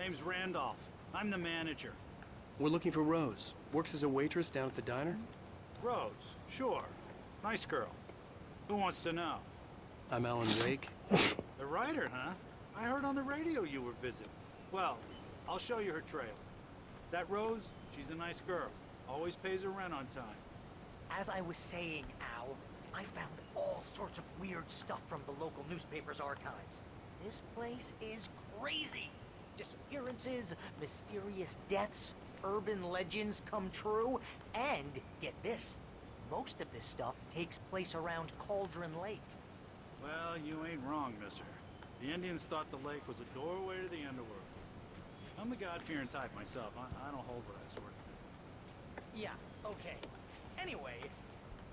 Name's Randolph. I'm the manager. We're looking for Rose. Works as a waitress down at the diner? Rose, sure. Nice girl. Who wants to know? I'm Alan Wake. The writer, huh? I heard on the radio you were visiting. Well, I'll show you her trailer. That Rose, she's a nice girl. Always pays her rent on time. As I was saying, Al, I found all sorts of weird stuff from the local newspaper's archives. This place is crazy. Disappearances, mysterious deaths, urban legends come true, and get this, most of this stuff takes place around Cauldron Lake. Well, you ain't wrong, mister. The Indians thought the lake was a doorway to the underworld. I'm the God-fearing type myself. I don't hold with that sort of thing. Yeah, okay. Anyway,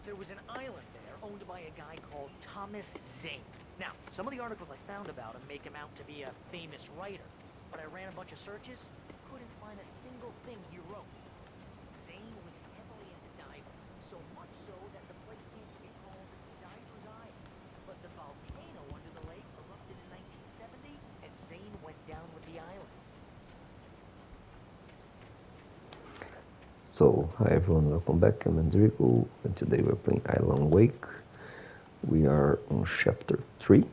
there was an island there owned by a guy called Thomas Zane. Now, some of the articles I found about him make him out to be a famous writer, but I ran a bunch of searches, couldn't find a single thing he wrote. Zane was heavily into diving, so much so that the place came to be called Diver's Island. But the volcano under the lake erupted in 1970, and Zane went down with the island. So, hi everyone, welcome back. I'm Andrigo, and today we're playing Alan Wake. We are on chapter 3.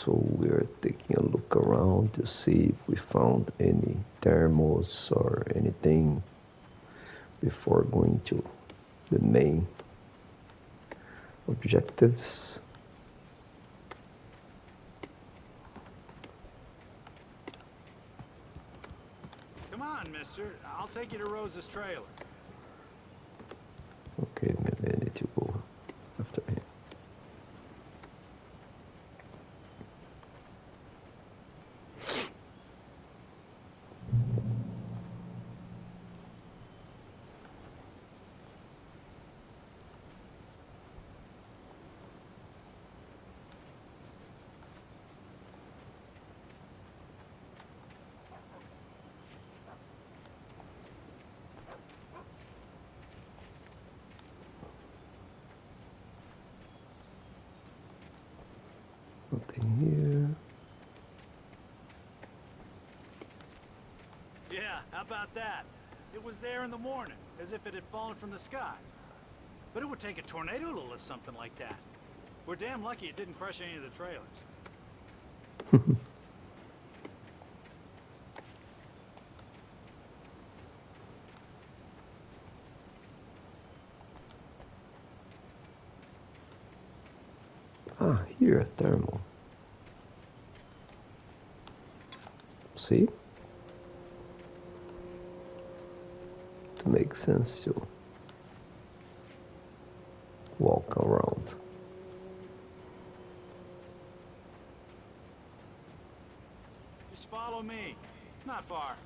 So we are taking a look around to see if we found any thermos or anything before going to the main objectives. Come on, mister. I'll take you to Rose's trailer. Okay, maybe I need to go after him. Nothing Yeah, how about that? It was there in the morning, as if it had fallen from the sky. But it would take a tornado to lift something like that. We're damn lucky it didn't crush any of the trailers. here. Here, a thermal. See? To make sense to walk around. Just follow me. It's not far.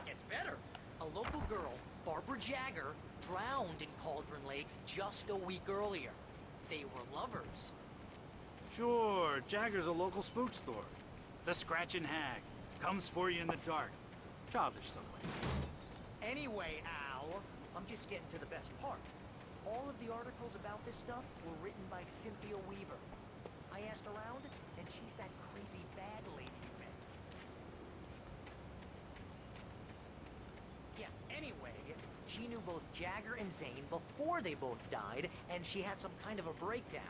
Gets better. A local girl, Barbara Jagger, drowned in Cauldron Lake just a week earlier. They were lovers. Sure, Jagger's a local spook store. The Scratching Hag. Comes for you in the dark. Childish stuff like that. Anyway, Al, I'm just getting to the best part. All of the articles about this stuff were written by Cynthia Weaver. I asked around, and she's that crazy bad lady you met. Yeah, anyway, she knew both Jagger and Zane before they both died, and she had some kind of a breakdown.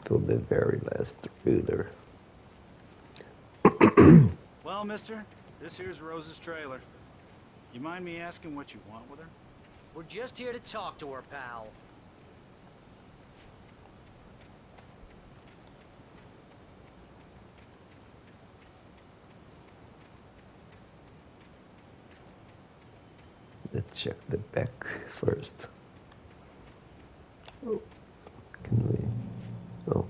To the very last trailer. Well, mister, this here's Rose's trailer. You mind me asking what you want with her? We're just here to talk to her, pal. Let's check the back first. Oh, can we? Oh.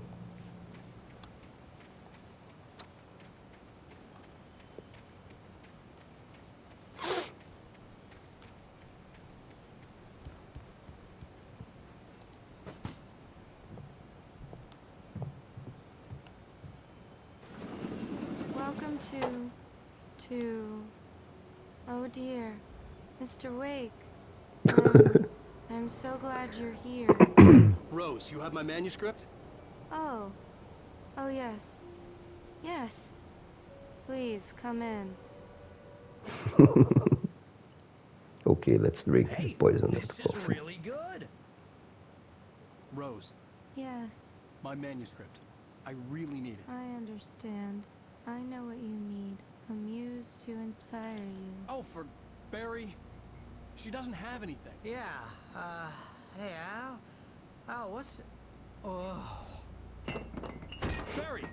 Welcome to... Oh dear, Mr. Wake. I'm so glad you're here. Rose, you have my manuscript? Oh. Oh yes. Yes. Please, come in. Okay, let's drink the Hey, poisoned this is coffee. really good. Rose, Yes, my manuscript. I really need it. I understand. I know what you need. A muse to inspire you. Oh, for Barry. She doesn't have anything. Yeah, hey, Al, what's... Oh... Barry!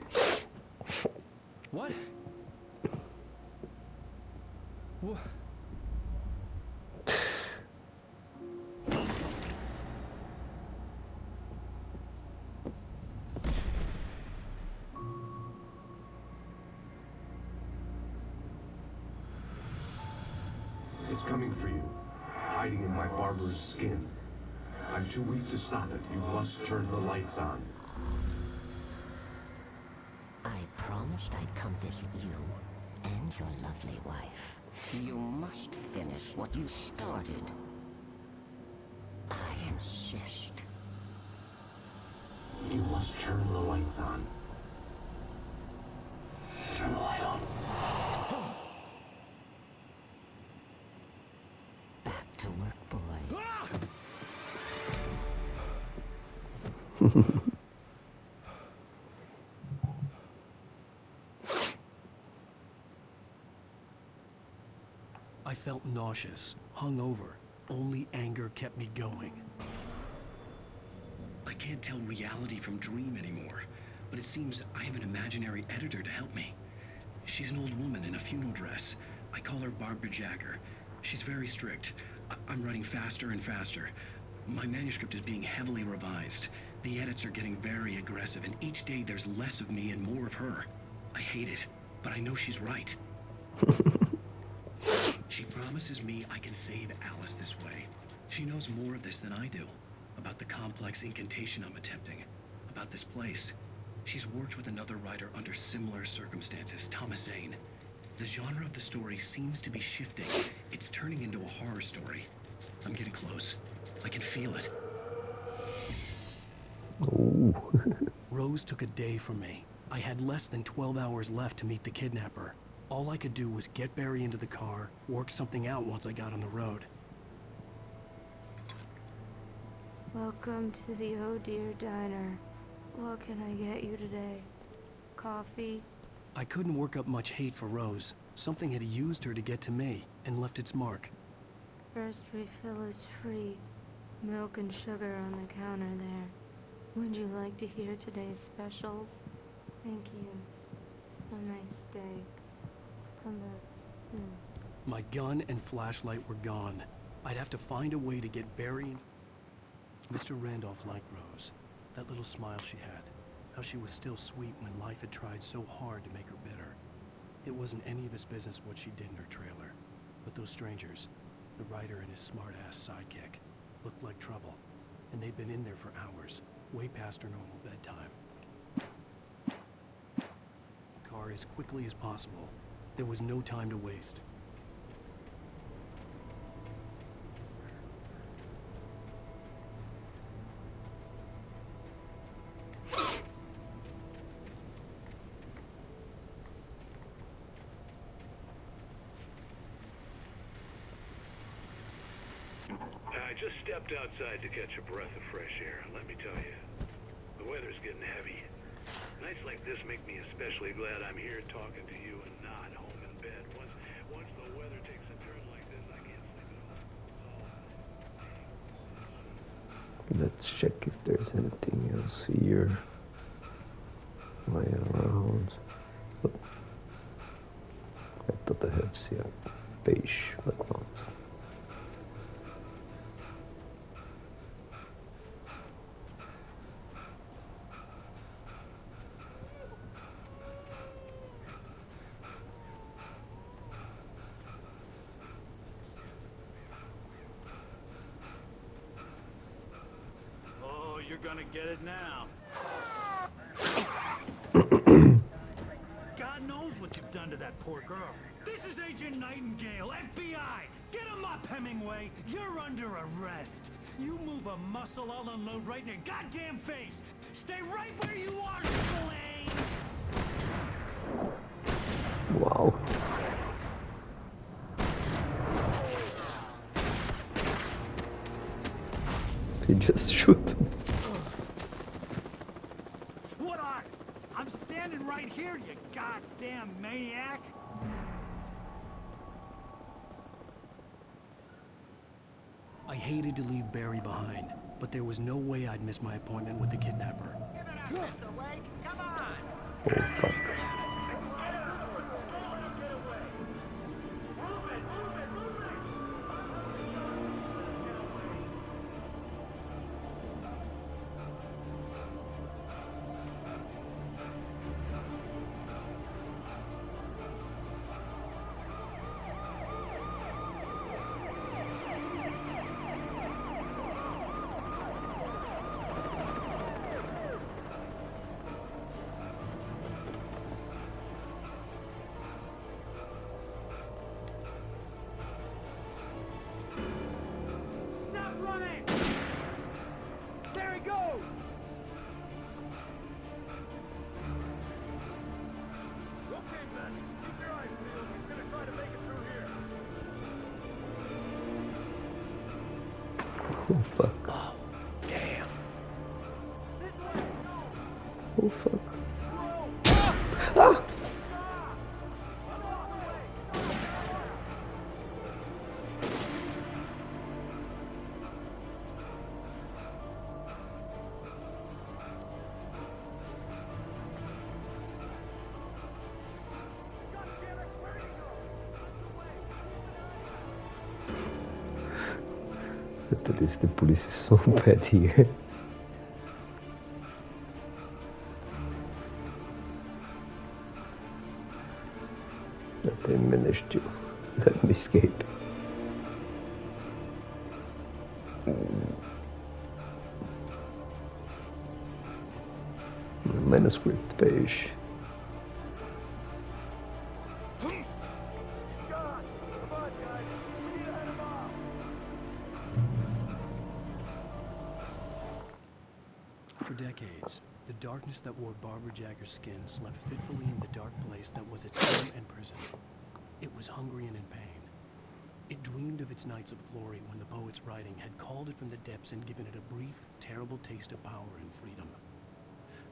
What? What? It's coming for you, hiding in my barber's skin. I'm too weak to stop it. You must turn the lights on. I promised I'd come visit you and your lovely wife. You must finish what you started. I insist. You must turn the lights on. Turn the light on. Back to work, boy. I felt nauseous, hungover. Only anger kept me going. I can't tell reality from dream anymore, but it seems I have an imaginary editor to help me. She's an old woman in a funeral dress. I call her Barbara Jagger. She's very strict. I'm writing faster and faster. My manuscript is being heavily revised. The edits are getting very aggressive, and each day there's less of me and more of her. I hate it, but I know she's right. She promises me I can save Alice this way. She knows more of this than I do. About the complex incantation I'm attempting. About this place. She's worked with another writer under similar circumstances, Thomas Zane. The genre of the story seems to be shifting. It's turning into a horror story. I'm getting close. I can feel it. Ooh. Rose took a day from me. I had less than 12 hours left to meet the kidnapper. All I could do was get Barry into the car, work something out once I got on the road. Welcome to the Oh Dear Diner. What can I get you today? Coffee? I couldn't work up much hate for Rose. Something had used her to get to me and left its mark. First refill is free. Milk and sugar on the counter there. Would you like to hear today's specials? Thank you. Have a nice day. Come back soon. My gun and flashlight were gone. I'd have to find a way to get Barry and... Mr. Randolph liked Rose. That little smile she had. How she was still sweet when life had tried so hard to make her bitter. It wasn't any of his business what she did in her trailer. But those strangers, the writer and his smart-ass sidekick, looked like trouble. And they'd been in there for hours, way past her normal bedtime. Car as quickly as possible. There was no time to waste. I just stepped outside to catch a breath of fresh air. Let me tell you, the weather's getting heavy. Nights like this make me especially glad I'm here talking to you and not home in bed. Once the weather takes a turn like this, I can't sleep at all. Let's check if there's anything else here. Lying around. Oh. I thought I had seen a page, but not. gonna get it now. God knows what you've done to that poor girl. This is Agent Nightingale, FBI! Get him up, Hemingway! You're under arrest! You move a muscle, I'll unload right in your goddamn face! Stay right where you are, Slane! Wow. He just shoot him. What are you? I'm standing right here, you goddamn maniac! I hated to leave Barry behind, but there was no way I'd miss my appointment with the kidnapper. Give it up, Mr. Wake! Come on! Oh fuck. Stop running! There he goes! Okay, man. Keep your eyes peeled. He's gonna try to make it through here. Oh fuck. Oh, damn. Oh fuck. Ah! At least the police is so bad here. That they managed to let me escape. Manuscript page. For decades, the darkness that wore Barbara Jagger's skin slept fitfully in the dark place that was its home and prison. It was hungry and in pain. It dreamed of its nights of glory when the poet's writing had called it from the depths and given it a brief, terrible taste of power and freedom.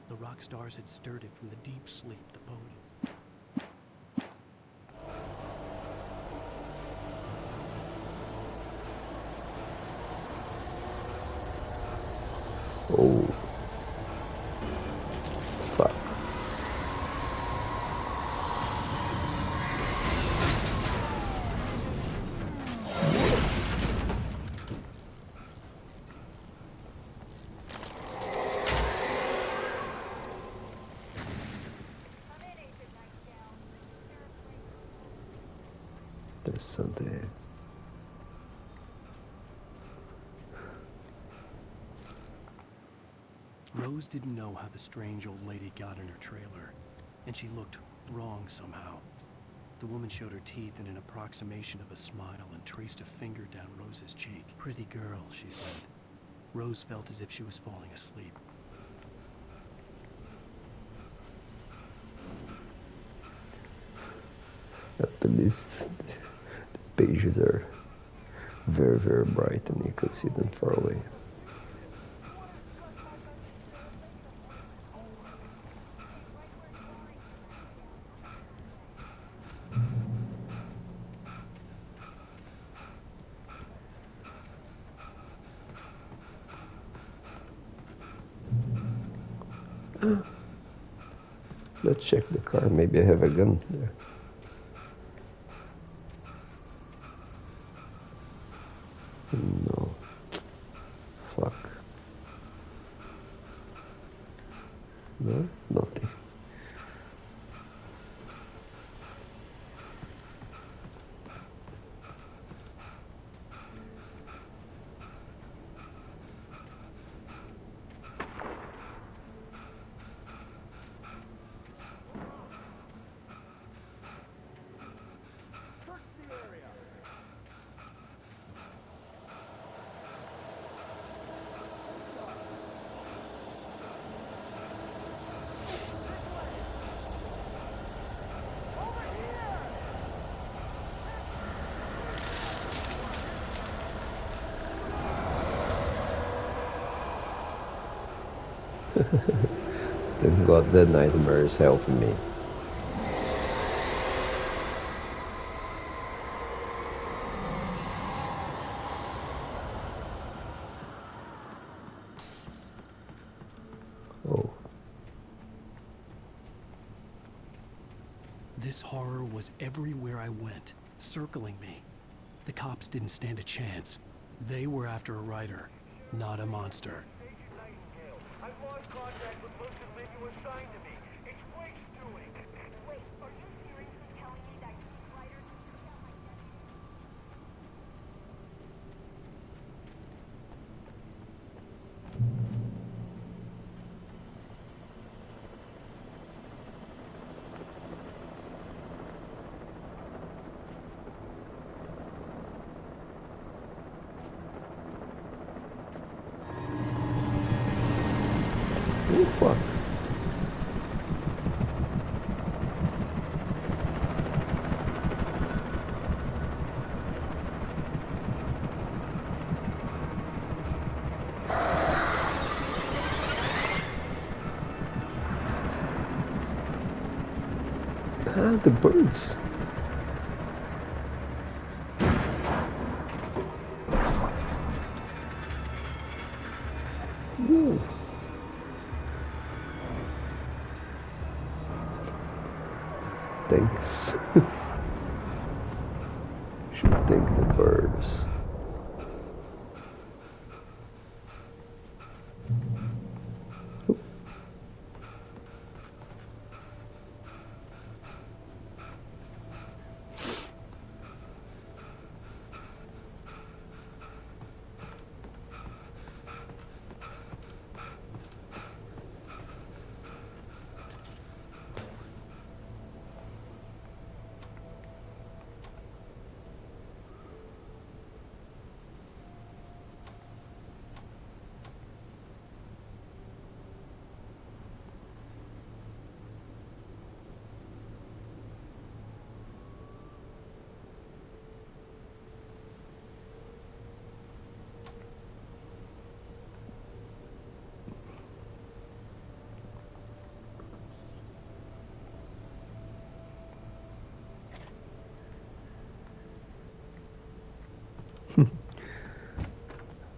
The rock stars had stirred it from the deep sleep the poet had... Oh. Fuck. There's something here. Rose didn't know how the strange old lady got in her trailer, and she looked wrong somehow. The woman showed her teeth in an approximation of a smile and traced a finger down Rose's cheek. Pretty girl, she said. Rose felt as if she was falling asleep. At least the pages are very, very bright and you could see them far away. Let's check the car. Maybe I have a gun there. No. Fuck. No? Nothing. Thank God the nightmare is helping me. Oh. This horror was everywhere I went, circling me. The cops didn't stand a chance. They were after a writer, not a monster. I've lost contact with most of the men you assigned to me. It's Blake's doing. Wait, are you seriously telling me that writer took out my deputy? Oh, fuck. Ah, the birds. Ooh. Thanks. Should thank the birds.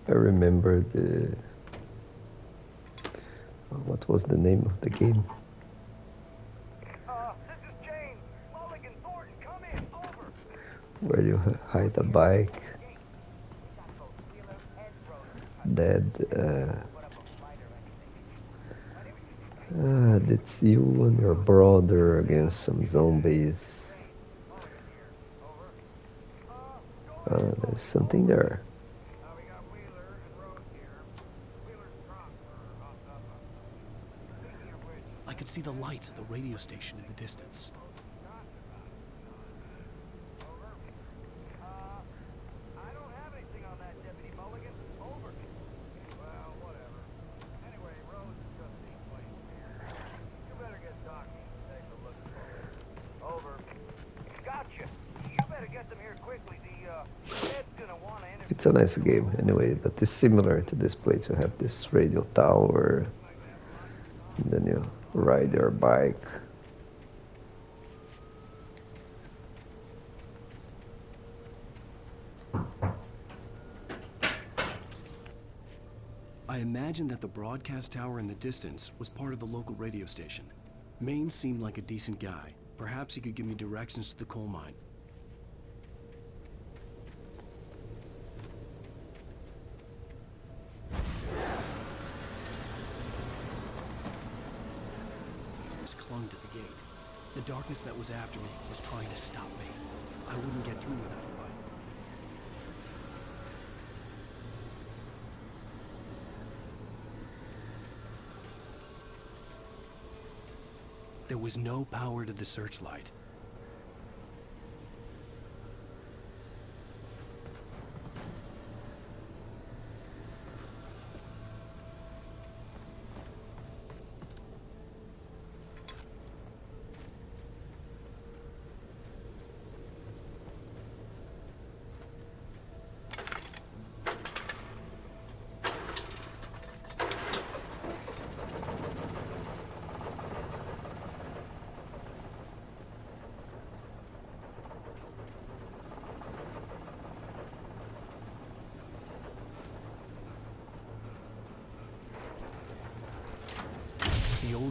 I remember what was the name of the game? This is James. Mulligan Thornton, come in. Over. Where you hide a bike. Dead. That's you and your brother against some zombies. There's something there. I could see the lights of the radio station in the distance. I don't have anything on that, Deputy Mulligan. Over. Well, whatever. Anyway, Rose is just being placed here. You better get talking and take a look at it. Over. Gotcha. You better get them here quickly. The head's gonna want to interview. It's a nice game anyway, but it's similar to this place. You have this radio tower, and then you ride your bike. I imagined that the broadcast tower in the distance was part of the local radio station. Maine seemed like a decent guy. Perhaps he could give me directions to the coal mine. Clung to the gate. The darkness that was after me was trying to stop me. I wouldn't get through without a light. There was no power to the searchlight.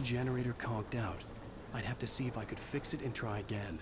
generator conked out. I'd have to see if I could fix it and try again.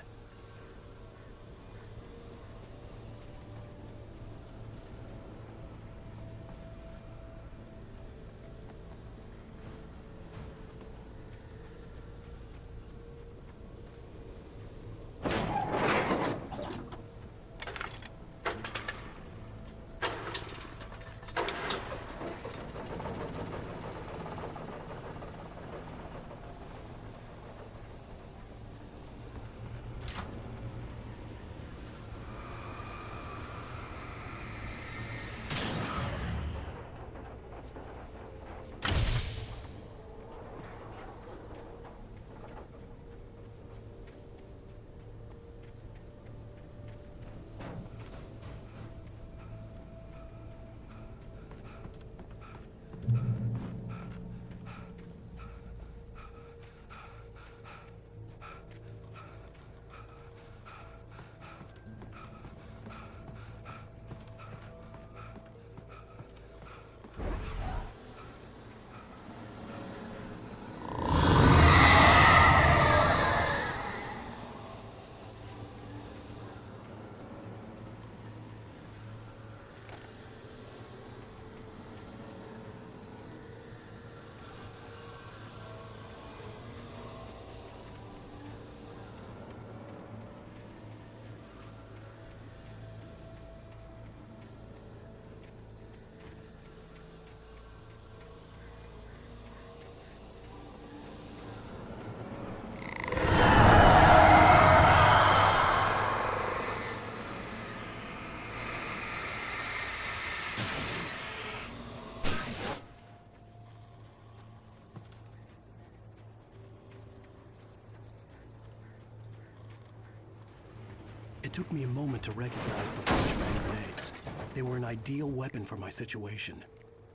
It took me a moment to recognize the flashbang grenades. They were an ideal weapon for my situation.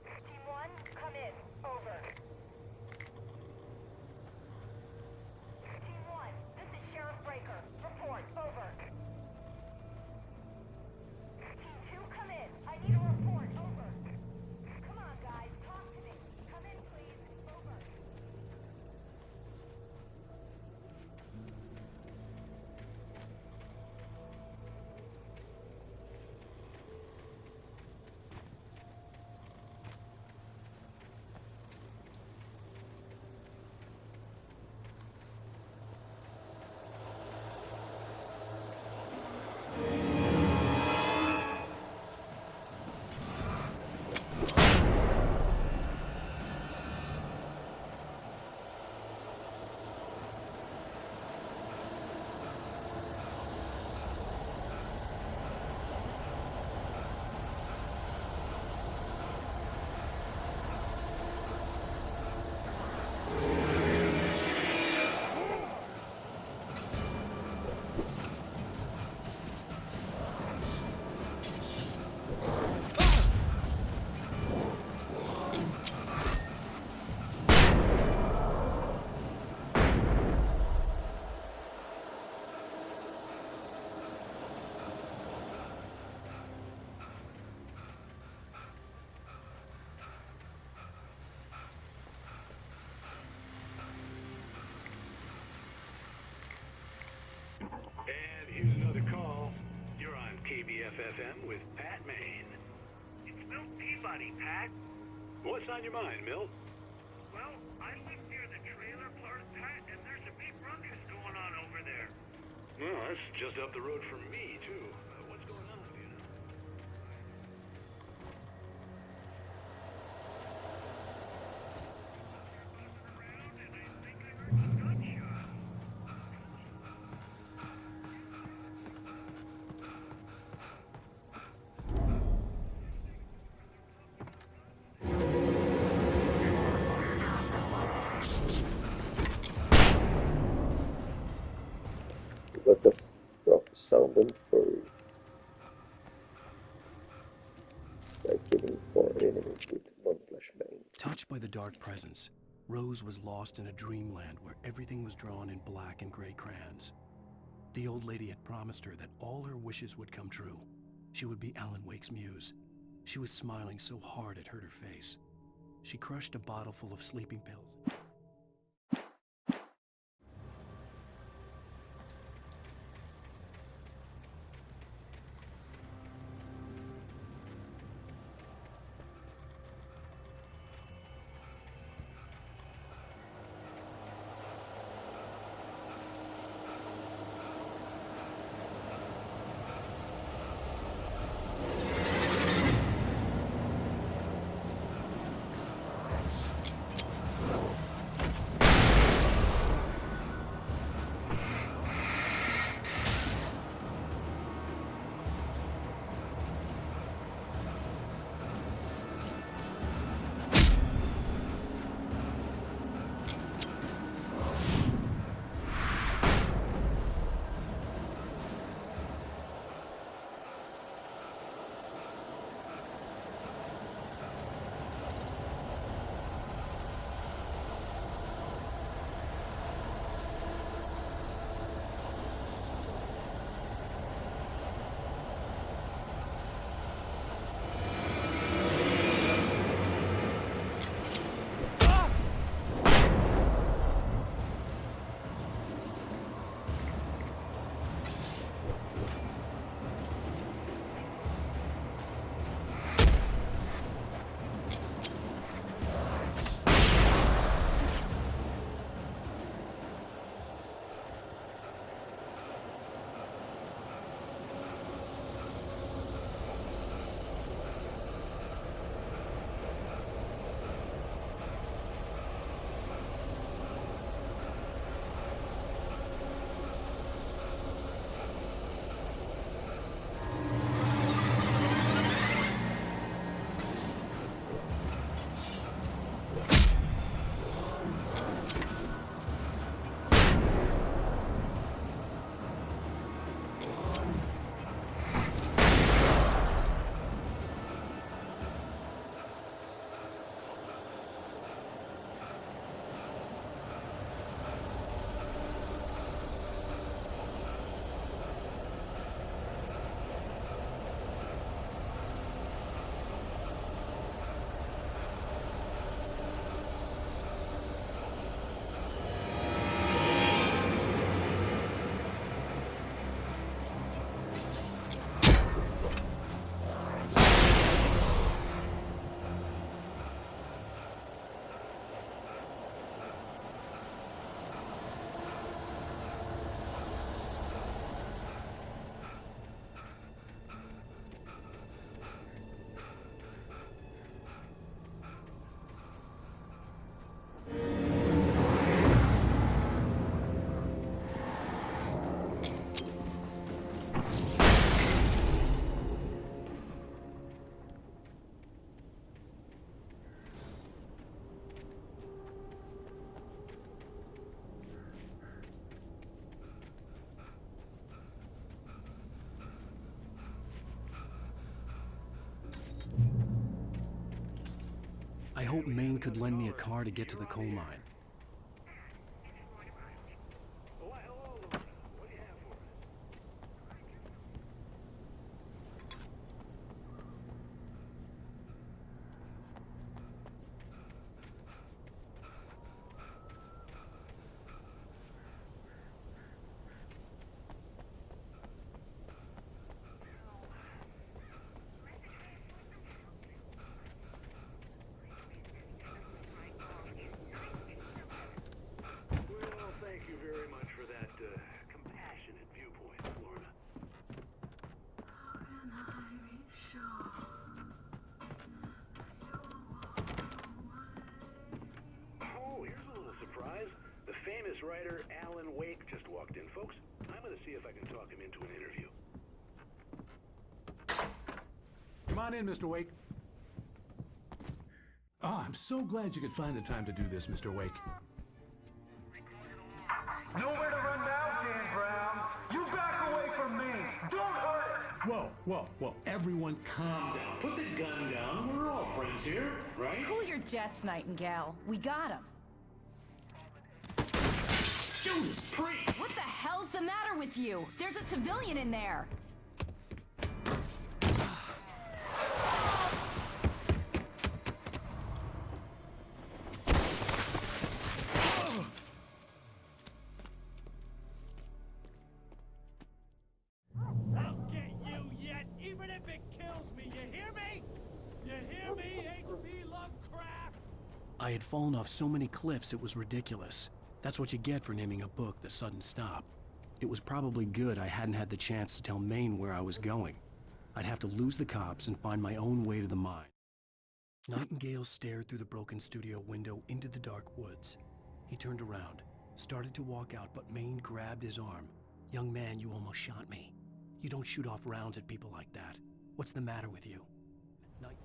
Team 1, come in. Over. Team 1, this is Sheriff Breaker. Report. Over. Team 2, come in. I need a report. Over. Come on, guys. Talk to me. Come in, please. Over. And here's another call. You're on KBFFM with Pat Maine. It's Milt Peabody, Pat. What's on your mind, Milt? Well, I live near the trailer park, Pat, and there's a big ruckus going on over there. Well, that's just up the road from me, too. What's going on, do you know? Around, and I think I heard some gunshots. What the fuck sounded for like killing 4 enemies with 1 flashbang. Touched by the dark presence, Rose was lost in a dreamland where everything was drawn in black and gray crayons. The old lady had promised her that all her wishes would come true. She would be Alan Wake's muse. She was smiling so hard it hurt her face. She crushed a bottle full of sleeping pills. hoped Maine could lend me a car to get to the coal mine. Why, hello, Louisa. What do you have for us? Well, thank you very much for that compassionate viewpoint, Lorna. Oh, here's a little surprise. The famous writer Alan Wake just walked in, folks. I'm going to see if I can talk him into an interview. Come on in, Mr. Wake. Oh, I'm so glad you could find the time to do this, Mr. Wake. Nowhere to run now, Dan Brown. You back away from me. Don't hurt it. Whoa. Everyone calm down. Put the gun down. We're all friends here, right? Cool your jets, Nightingale. We got him. Judas Priest! What the hell's the matter with you? There's a civilian in there. I'll get you yet, even if it kills me. You hear me? You hear me, H.P. Lovecraft? I had fallen off so many cliffs it was ridiculous. That's what you get for naming a book The Sudden Stop. It was probably good I hadn't had the chance to tell Maine where I was going. I'd have to lose the cops and find my own way to the mine. Nightingale stared through the broken studio window into the dark woods. He turned around, started to walk out, but Maine grabbed his arm. "Young man, you almost shot me. You don't shoot off rounds at people like that. What's the matter with you?" Night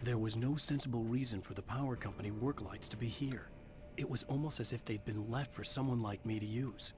There was no sensible reason for the power company work lights to be here. It was almost as if they'd been left for someone like me to use.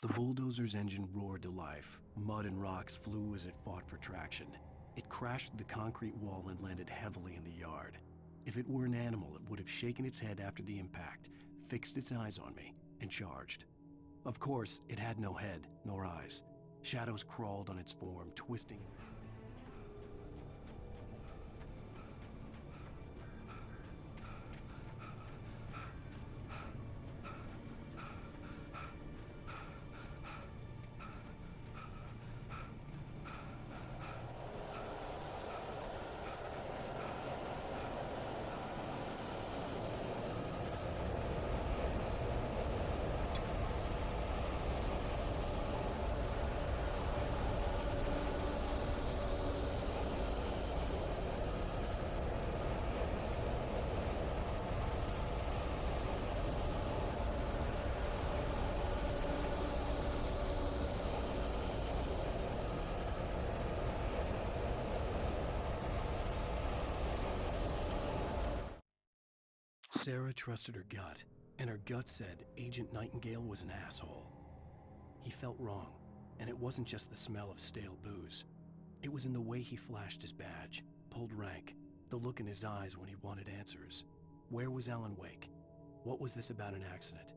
The bulldozer's engine roared to life. Mud and rocks flew as it fought for traction. It crashed through the concrete wall and landed heavily in the yard. If it were an animal, it would have shaken its head after the impact, fixed its eyes on me, and charged. Of course, it had no head, nor eyes. Shadows crawled on its form, twisting. Sarah trusted her gut, and her gut said Agent Nightingale was an asshole. He felt wrong, and it wasn't just the smell of stale booze. It was in the way he flashed his badge, pulled rank, the look in his eyes when he wanted answers. Where was Alan Wake? What was this about an accident?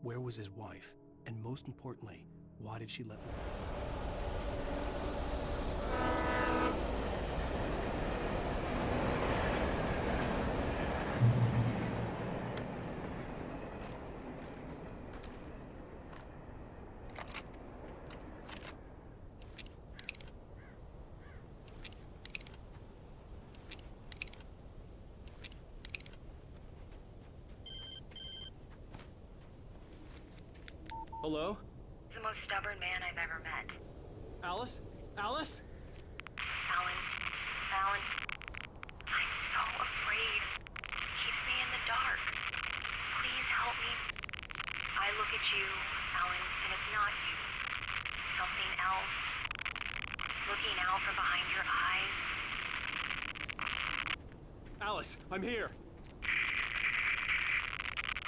Where was his wife? And most importantly, why did she let me? Hello? The most stubborn man I've ever met. Alice? Alice? Alan. Alan. I'm so afraid. He keeps me in the dark. Please help me. I look at you, Alan, and it's not you. Something else. Looking out from behind your eyes. Alice, I'm here.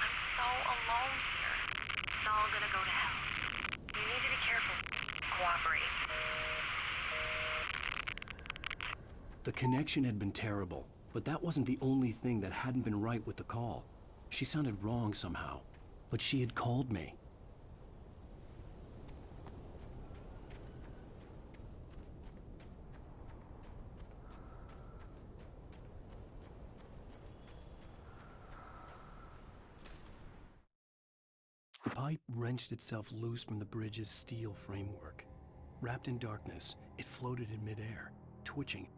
I'm so alone here. It's all gonna go to hell. You need to be careful. Cooperate. The connection had been terrible, but that wasn't the only thing that hadn't been right with the call. She sounded wrong somehow, but she had called me. The pipe wrenched itself loose from the bridge's steel framework. Wrapped in darkness, it floated in midair, twitching.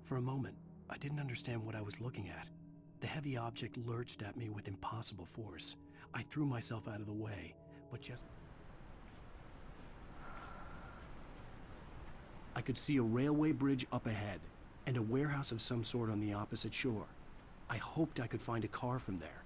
For a moment, I didn't understand what I was looking at. The heavy object lurched at me with impossible force. I threw myself out of the way, but just... I could see a railway bridge up ahead, and a warehouse of some sort on the opposite shore. I hoped I could find a car from there.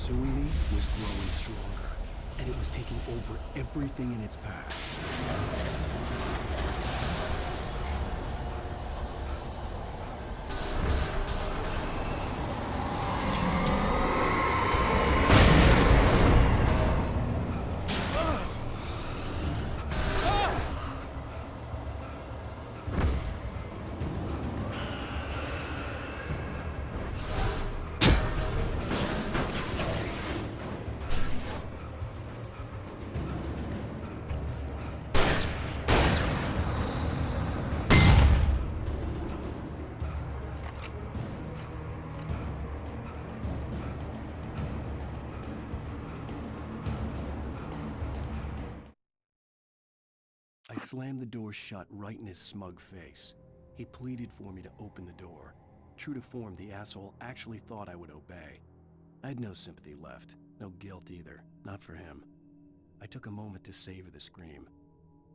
pursuing me was growing stronger, and it was taking over everything in its path. I slammed the door shut right in his smug face. He pleaded for me to open the door. True to form, the asshole actually thought I would obey. I had no sympathy left, no guilt either, not for him. I took a moment to savor the scream.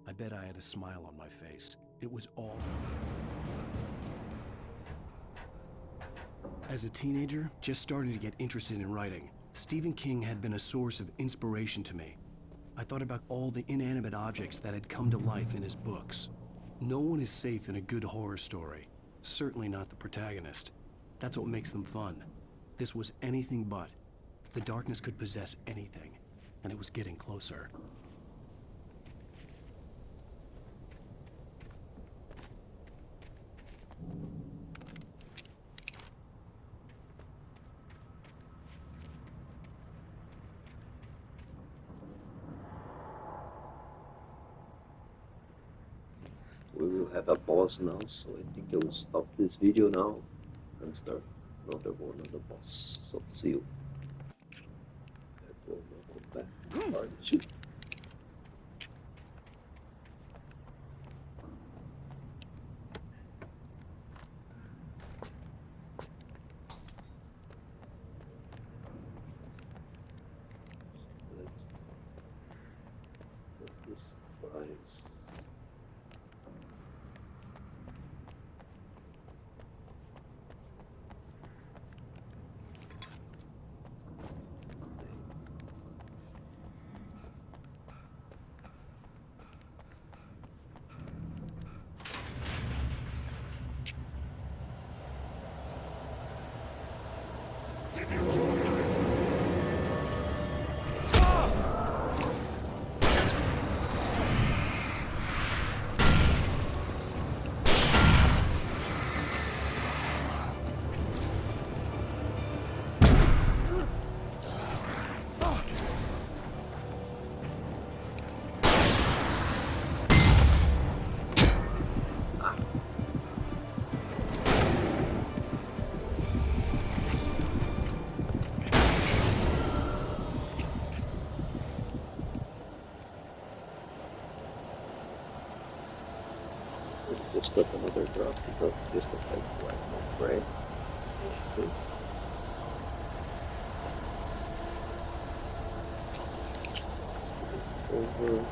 I bet I had a smile on my face. It was all... As a teenager, just starting to get interested in writing, Stephen King had been a source of inspiration to me. I thought about all the inanimate objects that had come to life in his books. No one is safe in a good horror story. Certainly not the protagonist. That's what makes them fun. This was anything but. The darkness could possess anything, and it was getting closer. We will have a pause now, so I think I will stop this video now and start another one on the boss. So see you. We'll go back to part 2. Let's put this price. Just got another drop because just a pipe right? Please. Over.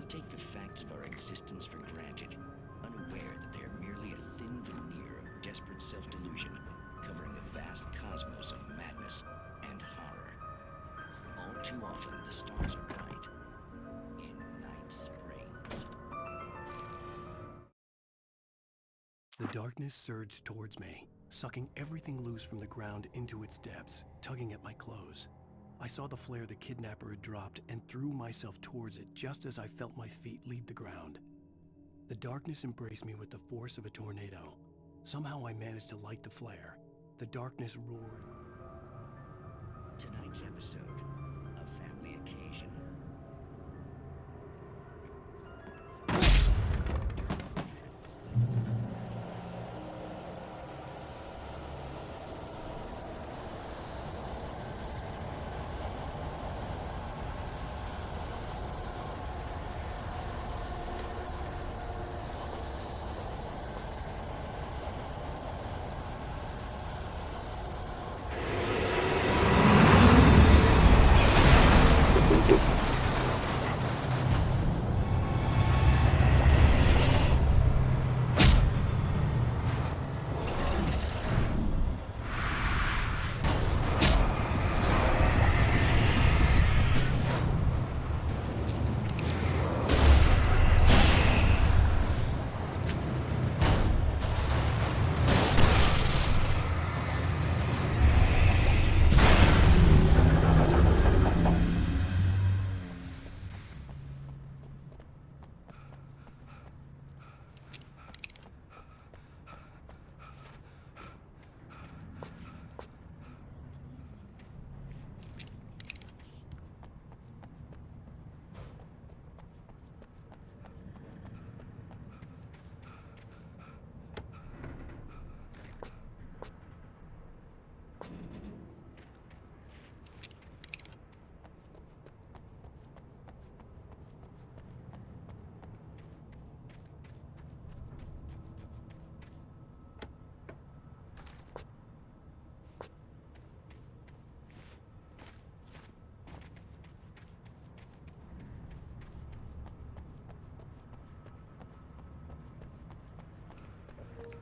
Take the facts of our existence for granted, unaware that they are merely a thin veneer of desperate self-delusion, covering the vast cosmos of madness and horror. All too often, the stars are bright in night. The darkness surged towards me, sucking everything loose from the ground into its depths, tugging at my clothes. I saw the flare the kidnapper had dropped and threw myself towards it just as I felt my feet leave the ground. The darkness embraced me with the force of a tornado. Somehow I managed to light the flare. The darkness roared. Tonight's episode, A Family Occasion.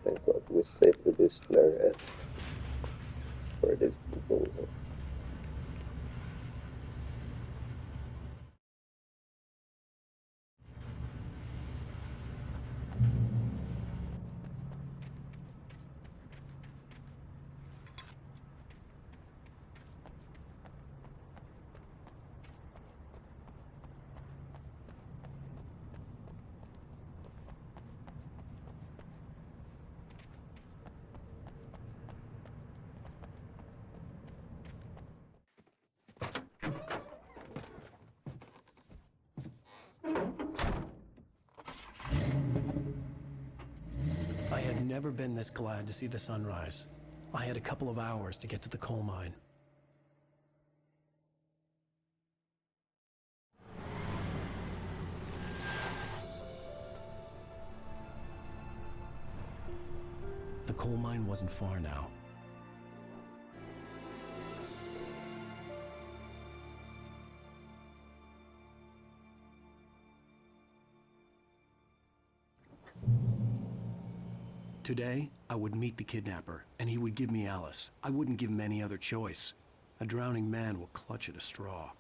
Thank God we saved this flare for this proposal. I had never been this glad to see the sunrise. I had a couple of hours to get to the coal mine. The coal mine wasn't far now. Today, I would meet the kidnapper, and he would give me Alice. I wouldn't give him any other choice. A drowning man will clutch at a straw.